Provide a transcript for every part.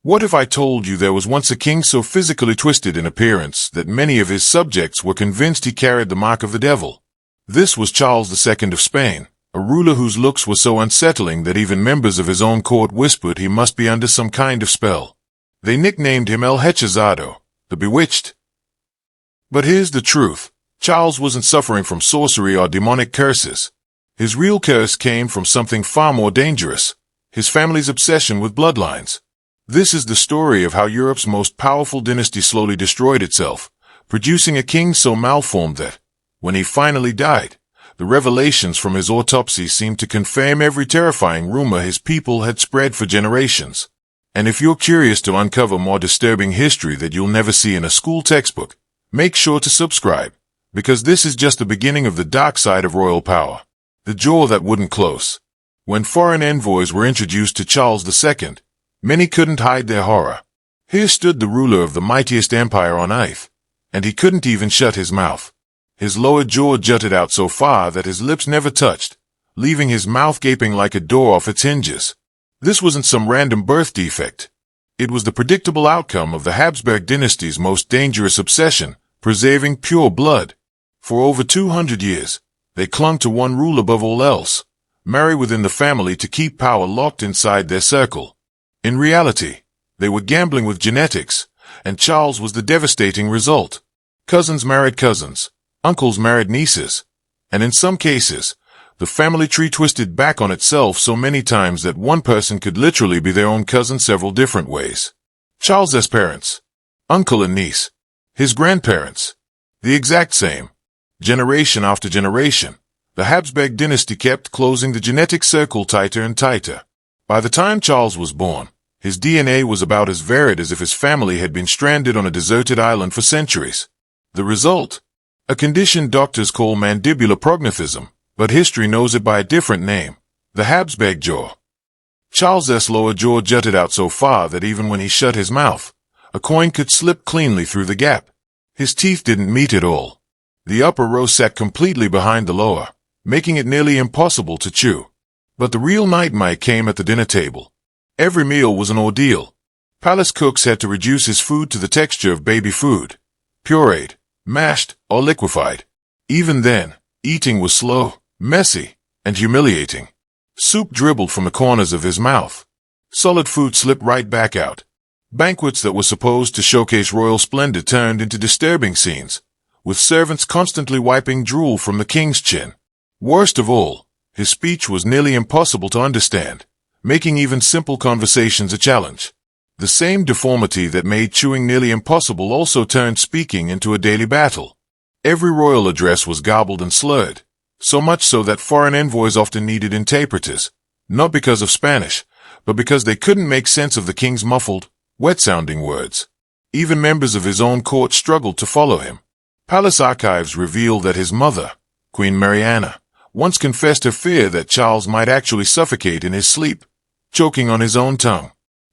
What if I told you there was once a king so physically twisted in appearance that many of his subjects were convinced he carried the mark of the devil? This was Charles II of Spain, a ruler whose looks were so unsettling that even members of his own court whispered he must be under some kind of spell. They nicknamed him El Hechizado, the Bewitched. But here's the truth. Charles wasn't suffering from sorcery or demonic curses. His real curse came from something far more dangerous: his family's obsession with bloodlines. This is the story of how Europe's most powerful dynasty slowly destroyed itself, producing a king so malformed that, when he finally died, the revelations from his autopsy seemed to confirm every terrifying rumor his people had spread for generations. And if you're curious to uncover more disturbing history that you'll never see in a school textbook, make sure to subscribe, because this is just the beginning of the dark side of royal power, the jaw that wouldn't close. When foreign envoys were introduced to Charles II, many couldn't hide their horror. Here stood the ruler of the mightiest empire on earth, and he couldn't even shut his mouth. His lower jaw jutted out so far that his lips never touched, leaving his mouth gaping like a door off its hinges. This wasn't some random birth defect. It was the predictable outcome of the Habsburg dynasty's most dangerous obsession, preserving pure blood. For over 200 years, they clung to one rule above all else: marry within the family to keep power locked inside their circle. In reality, they were gambling with genetics, and Charles was the devastating result. Cousins married cousins, uncles married nieces, and in some cases, the family tree twisted back on itself so many times that one person could literally be their own cousin several different ways. Charles's parents, uncle and niece, his grandparents, the exact same. Generation after generation, the Habsburg dynasty kept closing the genetic circle tighter and tighter. By the time Charles was born, his DNA was about as varied as if his family had been stranded on a deserted island for centuries. The result? A condition doctors call mandibular prognathism, but history knows it by a different name: the Habsburg jaw. Charles's lower jaw jutted out so far that even when he shut his mouth, a coin could slip cleanly through the gap. His teeth didn't meet at all. The upper row sat completely behind the lower, making it nearly impossible to chew. But the real nightmare came at the dinner table. Every meal was an ordeal. Palace cooks had to reduce his food to the texture of baby food: pureed, mashed, or liquefied. Even then, eating was slow, messy, and humiliating. Soup dribbled from the corners of his mouth. Solid food slipped right back out. Banquets that were supposed to showcase royal splendor turned into disturbing scenes, with servants constantly wiping drool from the king's chin. Worst of all, his speech was nearly impossible to understand, making even simple conversations a challenge. The same deformity that made chewing nearly impossible also turned speaking into a daily battle. Every royal address was garbled and slurred, so much so that foreign envoys often needed interpreters, not because of Spanish, but because they couldn't make sense of the king's muffled, wet-sounding words. Even members of his own court struggled to follow him. Palace archives reveal that his mother, Queen Mariana, once confessed her fear that Charles might actually suffocate in his sleep, choking on his own tongue.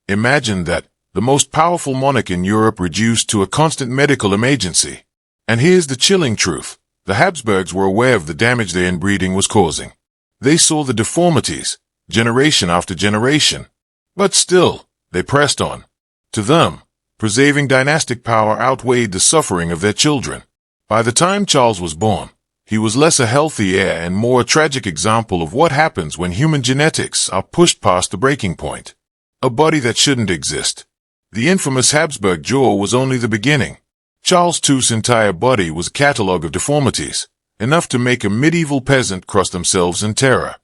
Imagine that, the most powerful monarch in Europe reduced to a constant medical emergency. And here's the chilling truth: the Habsburgs were aware of the damage their inbreeding was causing. They saw the deformities, generation after generation. But still, they pressed on. To them, preserving dynastic power outweighed the suffering of their children. By the time Charles was born, he was less a healthy heir and more a tragic example of what happens when human genetics are pushed past the breaking point. A body that shouldn't exist. The infamous Habsburg jaw was only the beginning. Charles II's entire body was a catalogue of deformities, enough to make a medieval peasant cross themselves in terror.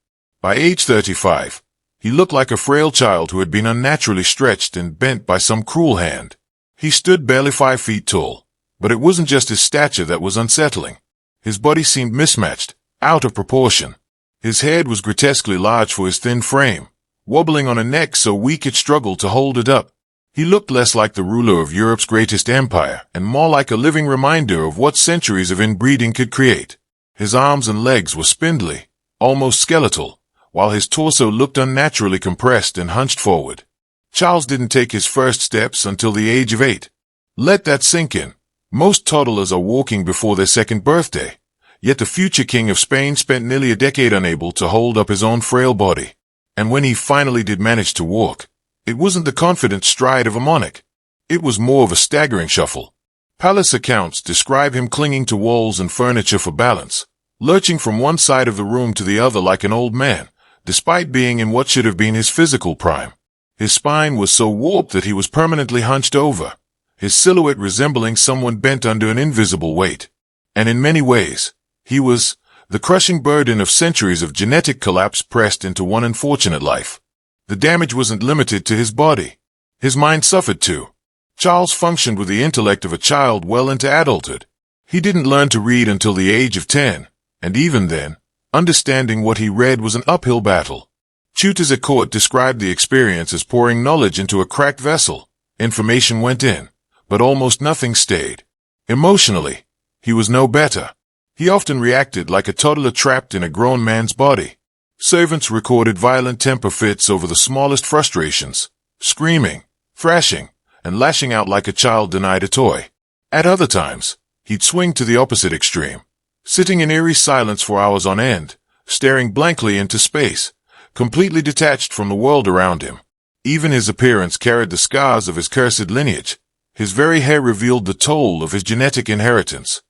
By age 35, he looked like a frail child who had been unnaturally stretched and bent by some cruel hand. He stood barely 5 feet tall, but it wasn't just his stature that was unsettling. His body seemed mismatched, out of proportion. His head was grotesquely large for his thin frame, wobbling on a neck so weak it struggled to hold it up. He looked less like the ruler of Europe's greatest empire and more like a living reminder of what centuries of inbreeding could create. His arms and legs were spindly, almost skeletal, while his torso looked unnaturally compressed and hunched forward. Charles didn't take his first steps until the age of 8. Let that sink in. Most toddlers are walking before their second birthday, yet the future king of Spain spent nearly a decade unable to hold up his own frail body. And when he finally did manage to walk, It wasn't the confident stride of a monarch. It was more of a staggering shuffle. Palace accounts describe him clinging to walls and furniture for balance, lurching from one side of the room to the other like an old man, despite being in what should have been his physical prime. His spine was so warped that he was permanently hunched over, his silhouette resembling someone bent under an invisible weight. And in many ways, he was the crushing burden of centuries of genetic collapse pressed into one unfortunate life. The damage wasn't limited to his body. His mind suffered too. Charles functioned with the intellect of a child well into adulthood. He didn't learn to read until the age of 10, and even then, understanding what he read was an uphill battle. Tutors at court described the experience as pouring knowledge into a cracked vessel. Information went in, but almost nothing stayed. Emotionally, he was no better. He often reacted like a toddler trapped in a grown man's body. Servants recorded violent temper fits over the smallest frustrations, screaming, thrashing, and lashing out like a child denied a toy. At other times, he'd swing to the opposite extreme, sitting in eerie silence for hours on end, staring blankly into space, completely detached from the world around him. Even his appearance carried the scars of his cursed lineage. His very hair revealed the toll of his genetic inheritance.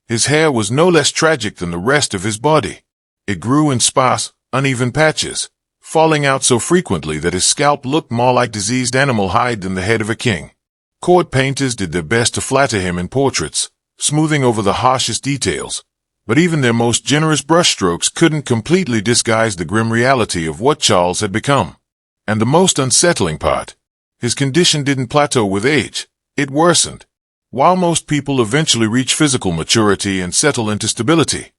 His hair was no less tragic than the rest of his body. It grew in sparse, uneven patches, falling out so frequently that his scalp looked more like diseased animal hide than the head of a king. Court painters did their best to flatter him in portraits, smoothing over the harshest details, but even their most generous brushstrokes couldn't completely disguise the grim reality of what Charles had become. And the most unsettling part, his condition didn't plateau with age, it worsened. While most people eventually reach physical maturity and settle into stability,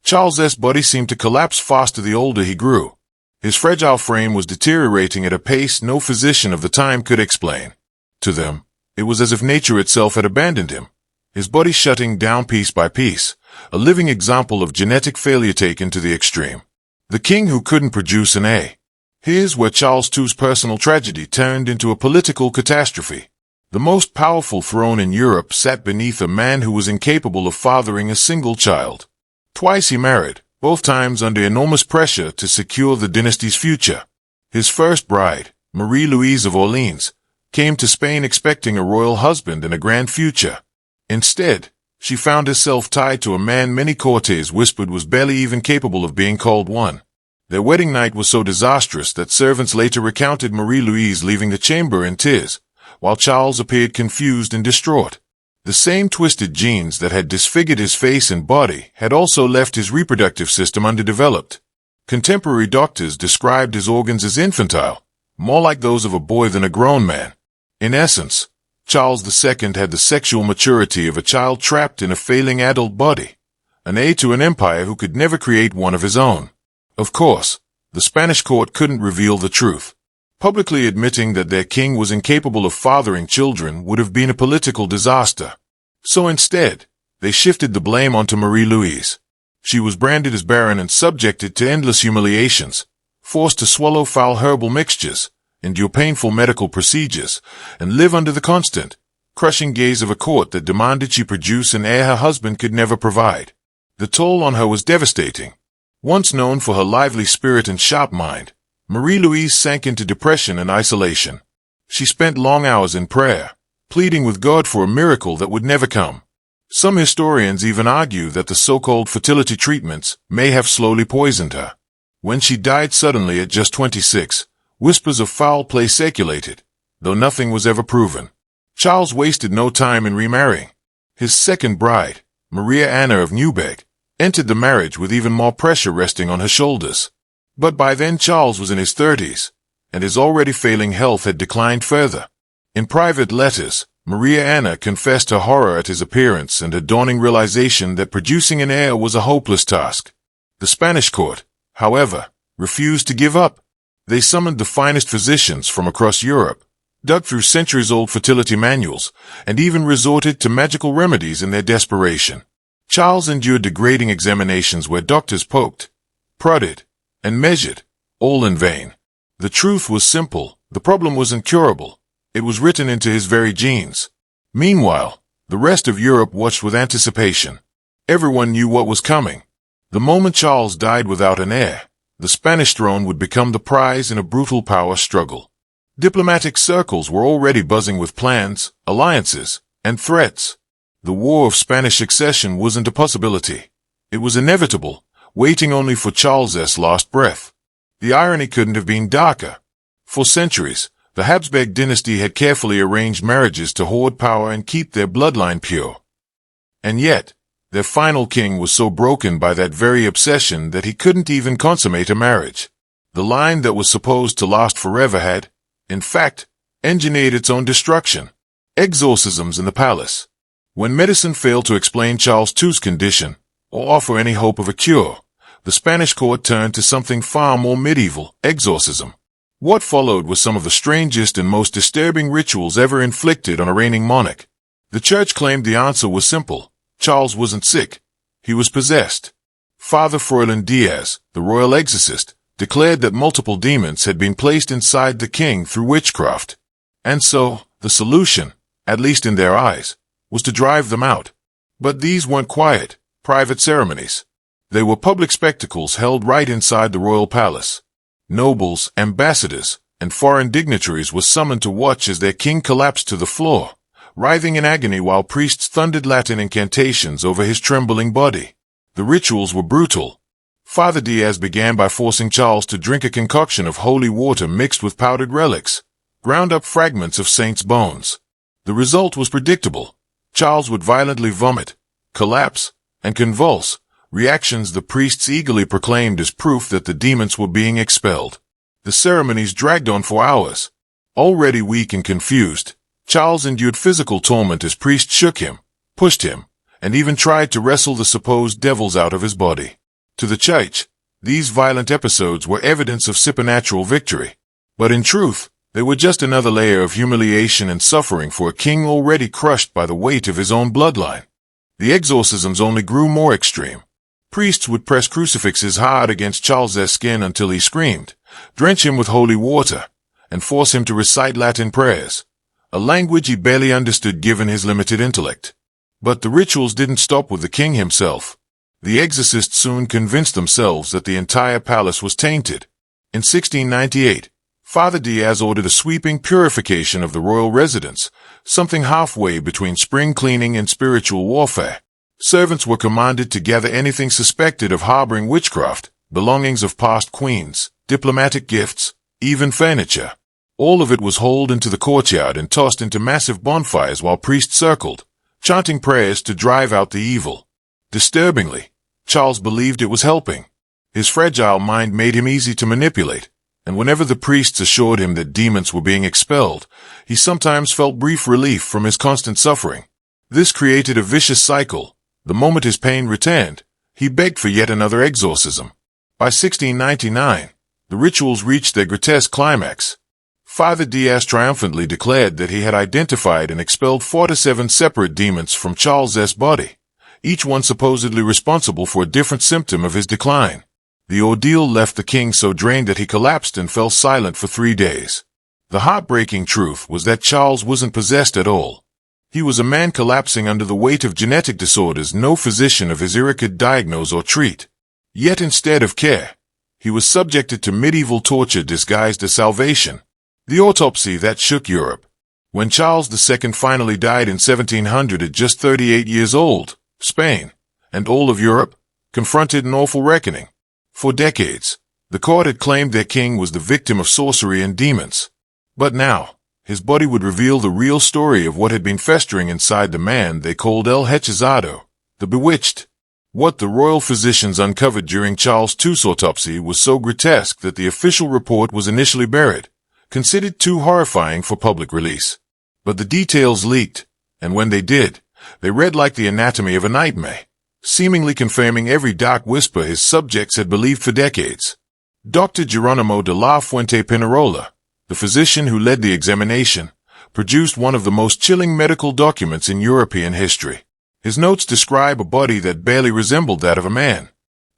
Charles's body seemed to collapse faster the older he grew. His fragile frame was deteriorating at a pace no physician of the time could explain. To them, it was as if nature itself had abandoned him, his body shutting down piece by piece, a living example of genetic failure taken to the extreme. The king who couldn't produce an heir. Here's where Charles II's personal tragedy turned into a political catastrophe. The most powerful throne in Europe sat beneath a man who was incapable of fathering a single child. Twice he married, both times under enormous pressure to secure the dynasty's future. His first bride, Marie-Louise of Orleans, came to Spain expecting a royal husband and a grand future. Instead, she found herself tied to a man many courtiers whispered was barely even capable of being called one. Their wedding night was so disastrous that servants later recounted Marie-Louise leaving the chamber in tears, while Charles appeared confused and distraught. The same twisted genes that had disfigured his face and body had also left his reproductive system underdeveloped. Contemporary doctors described his organs as infantile, more like those of a boy than a grown man. In essence, Charles II had the sexual maturity of a child trapped in a failing adult body, an heir to an empire who could never create one of his own. Of course, the Spanish court couldn't reveal the truth. Publicly admitting that their king was incapable of fathering children would have been a political disaster. So instead, they shifted the blame onto Marie-Louise. She was branded as barren and subjected to endless humiliations, forced to swallow foul herbal mixtures, endure painful medical procedures, and live under the constant, crushing gaze of a court that demanded she produce an heir her husband could never provide. The toll on her was devastating. Once known for her lively spirit and sharp mind, Marie-Louise sank into depression and isolation. She spent long hours in prayer, pleading with God for a miracle that would never come. Some historians even argue that the so-called fertility treatments may have slowly poisoned her. When she died suddenly at just 26, whispers of foul play circulated, though nothing was ever proven. Charles wasted no time in remarrying. His second bride, Maria Anna of Neuburg, entered the marriage with even more pressure resting on her shoulders. But by then Charles was in his 30s, and his already failing health had declined further. In private letters, Maria Anna confessed her horror at his appearance and her dawning realization that producing an heir was a hopeless task. The Spanish court, however, refused to give up. They summoned the finest physicians from across Europe, dug through centuries-old fertility manuals, and even resorted to magical remedies in their desperation. Charles endured degrading examinations where doctors poked, prodded, and measured, all in vain. The truth was simple, the problem was incurable. It was written into his very genes. Meanwhile, the rest of Europe watched with anticipation. Everyone knew what was coming. The moment Charles died without an heir, the Spanish throne would become the prize in a brutal power struggle. Diplomatic circles were already buzzing with plans, alliances, and threats. The War of Spanish Succession wasn't a possibility. It was inevitable, waiting only for Charles's last breath. The irony couldn't have been darker. For centuries, the Habsburg dynasty had carefully arranged marriages to hoard power and keep their bloodline pure. And yet, their final king was so broken by that very obsession that he couldn't even consummate a marriage. The line that was supposed to last forever had, in fact, engineered its own destruction. Exorcisms in the palace. When medicine failed to explain Charles II's condition, or offer any hope of a cure, the Spanish court turned to something far more medieval, exorcism. What followed was some of the strangest and most disturbing rituals ever inflicted on a reigning monarch. The church claimed the answer was simple. Charles wasn't sick. He was possessed. Father Froilan Diaz, the royal exorcist, declared that multiple demons had been placed inside the king through witchcraft. And so, the solution, at least in their eyes, was to drive them out. But these weren't quiet, private ceremonies. They were public spectacles held right inside the royal palace. Nobles, ambassadors, and foreign dignitaries were summoned to watch as their king collapsed to the floor, writhing in agony while priests thundered Latin incantations over his trembling body. The rituals were brutal. Father Diaz began by forcing Charles to drink a concoction of holy water mixed with powdered relics, ground-up fragments of saints' bones. The result was predictable. Charles would violently vomit, collapse, and convulse, reactions the priests eagerly proclaimed as proof that the demons were being expelled. The ceremonies dragged on for hours. Already weak and confused, Charles endured physical torment as priests shook him, pushed him, and even tried to wrestle the supposed devils out of his body. To the church, these violent episodes were evidence of supernatural victory. But in truth, they were just another layer of humiliation and suffering for a king already crushed by the weight of his own bloodline. The exorcisms only grew more extreme. Priests would press crucifixes hard against Charles's skin until he screamed, drench him with holy water, and force him to recite Latin prayers, a language he barely understood given his limited intellect. But the rituals didn't stop with the king himself. The exorcists soon convinced themselves that the entire palace was tainted. In 1698, Father Diaz ordered a sweeping purification of the royal residence, something halfway between spring cleaning and spiritual warfare. Servants were commanded to gather anything suspected of harboring witchcraft, belongings of past queens, diplomatic gifts, even furniture. All of it was hauled into the courtyard and tossed into massive bonfires while priests circled, chanting prayers to drive out the evil. Disturbingly, Charles believed it was helping. His fragile mind made him easy to manipulate, and whenever the priests assured him that demons were being expelled, he sometimes felt brief relief from his constant suffering. This created a vicious cycle. The moment his pain returned, he begged for yet another exorcism. By 1699, the rituals reached their grotesque climax. Father Diaz triumphantly declared that he had identified and expelled 47 separate demons from Charles's body, each one supposedly responsible for a different symptom of his decline. The ordeal left the king so drained that he collapsed and fell silent for 3 days. The heartbreaking truth was that Charles wasn't possessed at all. He was a man collapsing under the weight of genetic disorders no physician of his era could diagnose or treat. Yet instead of care, he was subjected to medieval torture disguised as salvation. The autopsy that shook Europe. When Charles II finally died in 1700 at just 38 years old, Spain, and all of Europe, confronted an awful reckoning. For decades, the court had claimed their king was the victim of sorcery and demons. But now, his body would reveal the real story of what had been festering inside the man they called El Hechizado, the bewitched. What the royal physicians uncovered during Charles II's autopsy was so grotesque that the official report was initially buried, considered too horrifying for public release. But the details leaked, and when they did, they read like the anatomy of a nightmare, seemingly confirming every dark whisper his subjects had believed for decades. Dr. Geronimo de la Fuente Pinerola, the physician who led the examination, produced one of the most chilling medical documents in European history. His notes describe a body that barely resembled that of a man.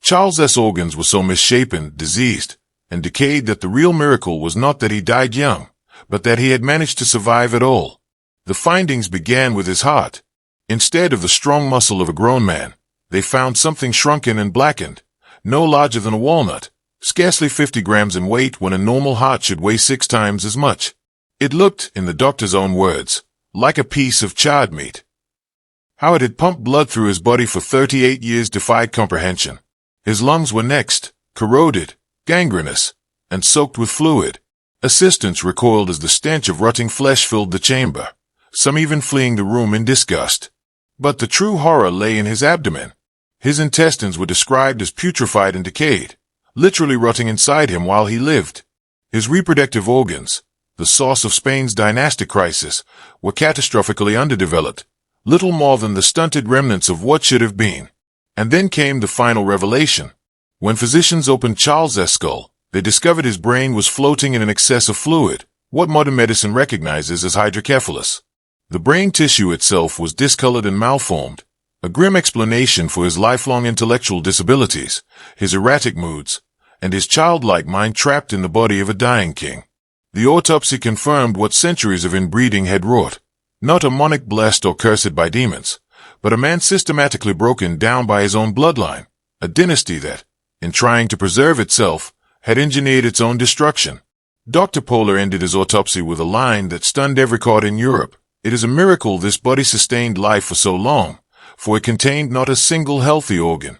Charles's organs were so misshapen, diseased, and decayed that the real miracle was not that he died young, but that he had managed to survive at all. The findings began with his heart. Instead of the strong muscle of a grown man, they found something shrunken and blackened, no larger than a walnut, scarcely 50 grams in weight when a normal heart should weigh 6 times as much. It looked, in the doctor's own words, like a piece of charred meat. How it had pumped blood through his body for 38 years defied comprehension. His lungs were next, corroded, gangrenous, and soaked with fluid. Assistants recoiled as the stench of rotting flesh filled the chamber, some even fleeing the room in disgust. But the true horror lay in his abdomen. His intestines were described as putrefied and decayed, literally rotting inside him while he lived. His reproductive organs, the source of Spain's dynastic crisis, were catastrophically underdeveloped, little more than the stunted remnants of what should have been. And then came the final revelation. When physicians opened Charles's skull, they discovered his brain was floating in an excess of fluid, what modern medicine recognizes as hydrocephalus. The brain tissue itself was discolored and malformed, a grim explanation for his lifelong intellectual disabilities, his erratic moods, and his childlike mind trapped in the body of a dying king. The autopsy confirmed what centuries of inbreeding had wrought. Not a monarch blessed or cursed by demons, but a man systematically broken down by his own bloodline, a dynasty that, in trying to preserve itself, had engineered its own destruction. Dr. Polar ended his autopsy with a line that stunned every court in Europe. It is a miracle this body sustained life for so long, for it contained not a single healthy organ.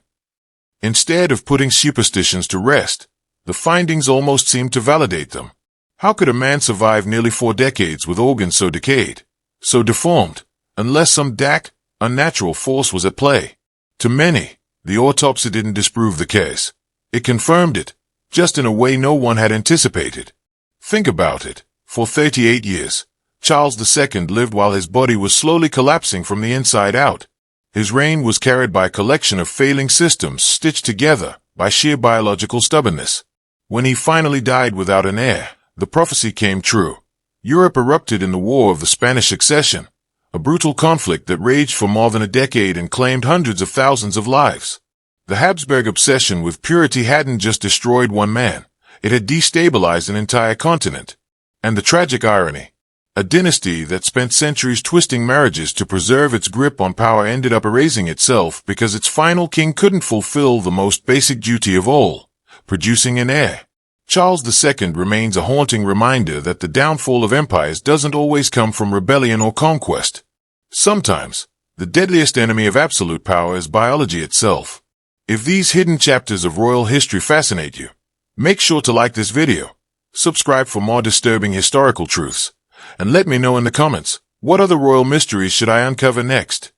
Instead of putting superstitions to rest, the findings almost seemed to validate them. How could a man survive nearly 4 decades with organs so decayed, so deformed, unless some dark, unnatural force was at play? To many, the autopsy didn't disprove the case. It confirmed it, just in a way no one had anticipated. Think about it. For 38 years, Charles II lived while his body was slowly collapsing from the inside out. His reign was carried by a collection of failing systems stitched together by sheer biological stubbornness. When he finally died without an heir, the prophecy came true. Europe erupted in the War of the Spanish Succession, a brutal conflict that raged for more than a decade and claimed hundreds of thousands of lives. The Habsburg obsession with purity hadn't just destroyed one man, it had destabilized an entire continent. And the tragic irony, a dynasty that spent centuries twisting marriages to preserve its grip on power ended up erasing itself because its final king couldn't fulfill the most basic duty of all, producing an heir. Charles II remains a haunting reminder that the downfall of empires doesn't always come from rebellion or conquest. Sometimes, the deadliest enemy of absolute power is biology itself. If these hidden chapters of royal history fascinate you, make sure to like this video, subscribe for more disturbing historical truths, and let me know in the comments, what other royal mysteries should I uncover next?